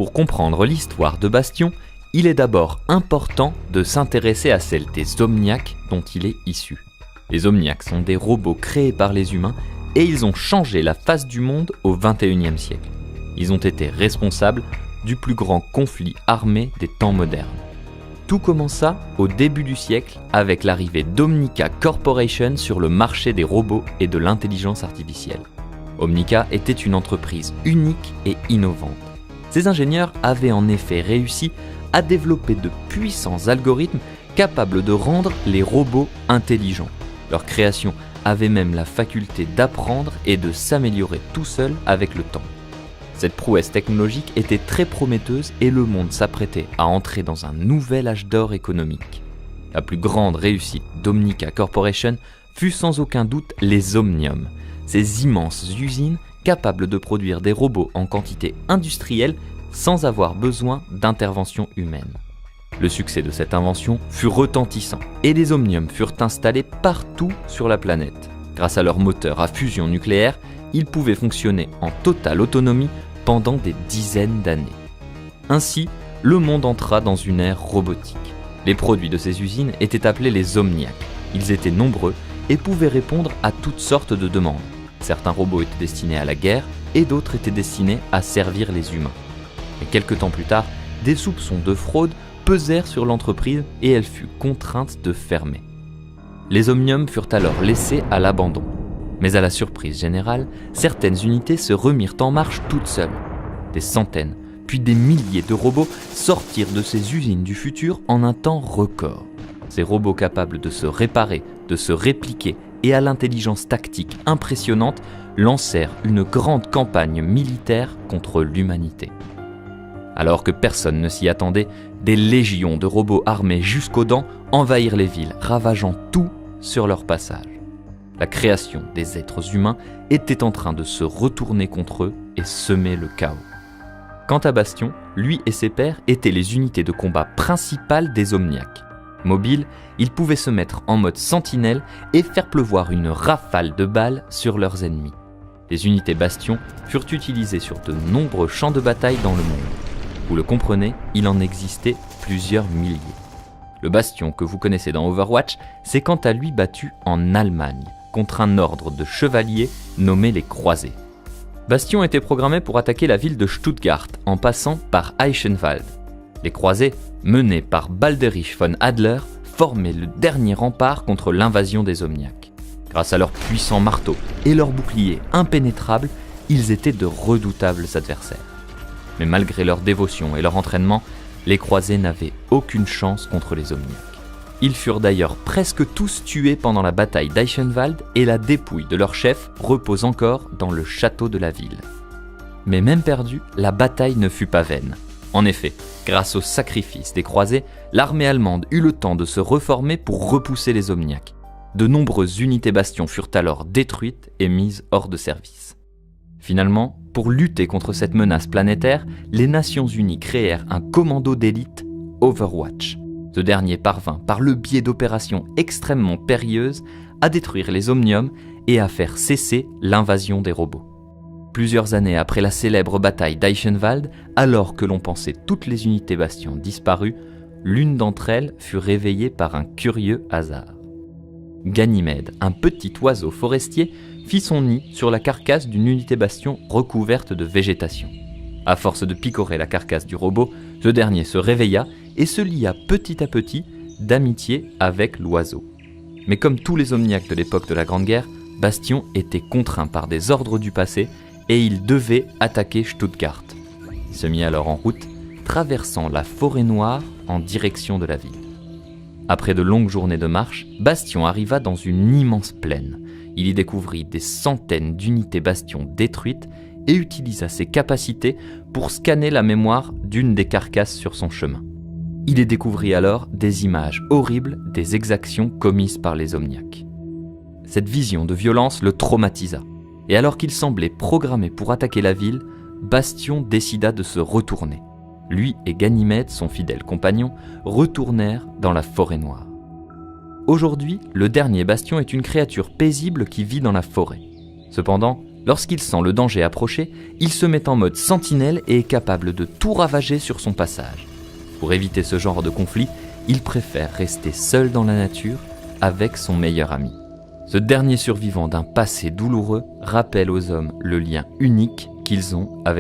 Pour comprendre l'histoire de Bastion, il est d'abord important de s'intéresser à celle des Omniacs dont il est issu. Les Omniacs sont des robots créés par les humains et ils ont changé la face du monde au XXIe siècle. Ils ont été responsables du plus grand conflit armé des temps modernes. Tout commença au début du siècle avec l'arrivée d'Omnica Corporation sur le marché des robots et de l'intelligence artificielle. Omnica était une entreprise unique et innovante. Ces ingénieurs avaient en effet réussi à développer de puissants algorithmes capables de rendre les robots intelligents. Leur création avait même la faculté d'apprendre et de s'améliorer tout seul avec le temps. Cette prouesse technologique était très prometteuse et le monde s'apprêtait à entrer dans un nouvel âge d'or économique. La plus grande réussite d'Omnica Corporation fut sans aucun doute les Omnium, ces immenses usines capables de produire des robots en quantité industrielle sans avoir besoin d'intervention humaine. Le succès de cette invention fut retentissant et les Omnium furent installés partout sur la planète. Grâce à leur moteur à fusion nucléaire, ils pouvaient fonctionner en totale autonomie pendant des dizaines d'années. Ainsi, le monde entra dans une ère robotique. Les produits de ces usines étaient appelés les Omniacs. Ils étaient nombreux et pouvaient répondre à toutes sortes de demandes. Certains robots étaient destinés à la guerre et d'autres étaient destinés à servir les humains. Mais quelques temps plus tard, des soupçons de fraude pesèrent sur l'entreprise et elle fut contrainte de fermer. Les Omnium furent alors laissés à l'abandon. Mais à la surprise générale, certaines unités se remirent en marche toutes seules. Des centaines, puis des milliers de robots sortirent de ces usines du futur en un temps record. Ces robots capables de se réparer, de se répliquer et à l'intelligence tactique impressionnante lancèrent une grande campagne militaire contre l'humanité. Alors que personne ne s'y attendait, des légions de robots armés jusqu'aux dents envahirent les villes, ravageant tout sur leur passage. La création des êtres humains était en train de se retourner contre eux et semer le chaos. Quant à Bastion, lui et ses pairs étaient les unités de combat principales des Omniacs. Mobiles, ils pouvaient se mettre en mode sentinelle et faire pleuvoir une rafale de balles sur leurs ennemis. Les unités Bastion furent utilisées sur de nombreux champs de bataille dans le monde. Vous le comprenez, il en existait plusieurs milliers. Le Bastion que vous connaissez dans Overwatch s'est quant à lui battu en Allemagne, contre un ordre de chevaliers nommé les Croisés. Bastion était programmé pour attaquer la ville de Stuttgart en passant par Eichenwald. Les Croisés, menés par Balderich von Adler, formaient le dernier rempart contre l'invasion des Omniacs. Grâce à leurs puissants marteaux et leurs boucliers impénétrables, ils étaient de redoutables adversaires. Mais malgré leur dévotion et leur entraînement, les Croisés n'avaient aucune chance contre les Omniacs. Ils furent d'ailleurs presque tous tués pendant la bataille d'Eichenwald et la dépouille de leur chef repose encore dans le château de la ville. Mais même perdue, la bataille ne fut pas vaine. En effet, grâce au sacrifice des Croisés, l'armée allemande eut le temps de se reformer pour repousser les Omniacs. De nombreuses unités Bastion furent alors détruites et mises hors de service. Finalement, pour lutter contre cette menace planétaire, les Nations Unies créèrent un commando d'élite, Overwatch. Ce dernier parvint, par le biais d'opérations extrêmement périlleuses, à détruire les Omnium et à faire cesser l'invasion des robots. Plusieurs années après la célèbre bataille d'Eichenwald, alors que l'on pensait toutes les unités Bastion disparues, l'une d'entre elles fut réveillée par un curieux hasard. Ganymède, un petit oiseau forestier, fit son nid sur la carcasse d'une unité Bastion recouverte de végétation. À force de picorer la carcasse du robot, ce dernier se réveilla et se lia petit à petit d'amitié avec l'oiseau. Mais comme tous les Omniacs de l'époque de la Grande Guerre, Bastion était contraint par des ordres du passé et il devait attaquer Stuttgart. Il se mit alors en route, traversant la forêt noire en direction de la ville. Après de longues journées de marche, Bastion arriva dans une immense plaine. Il y découvrit des centaines d'unités Bastion détruites et utilisa ses capacités pour scanner la mémoire d'une des carcasses sur son chemin. Il y découvrit alors des images horribles des exactions commises par les Omniacs. Cette vision de violence le traumatisa, et alors qu'il semblait programmé pour attaquer la ville, Bastion décida de se retourner. Lui et Ganymède, son fidèle compagnon, retournèrent dans la forêt noire. Aujourd'hui, le dernier Bastion est une créature paisible qui vit dans la forêt. Cependant, Lorsqu'il sent le danger approcher, il se met en mode sentinelle et est capable de tout ravager sur son passage. Pour éviter ce genre de conflit, il préfère rester seul dans la nature avec son meilleur ami. Ce dernier survivant d'un passé douloureux rappelle aux hommes le lien unique qu'ils ont avec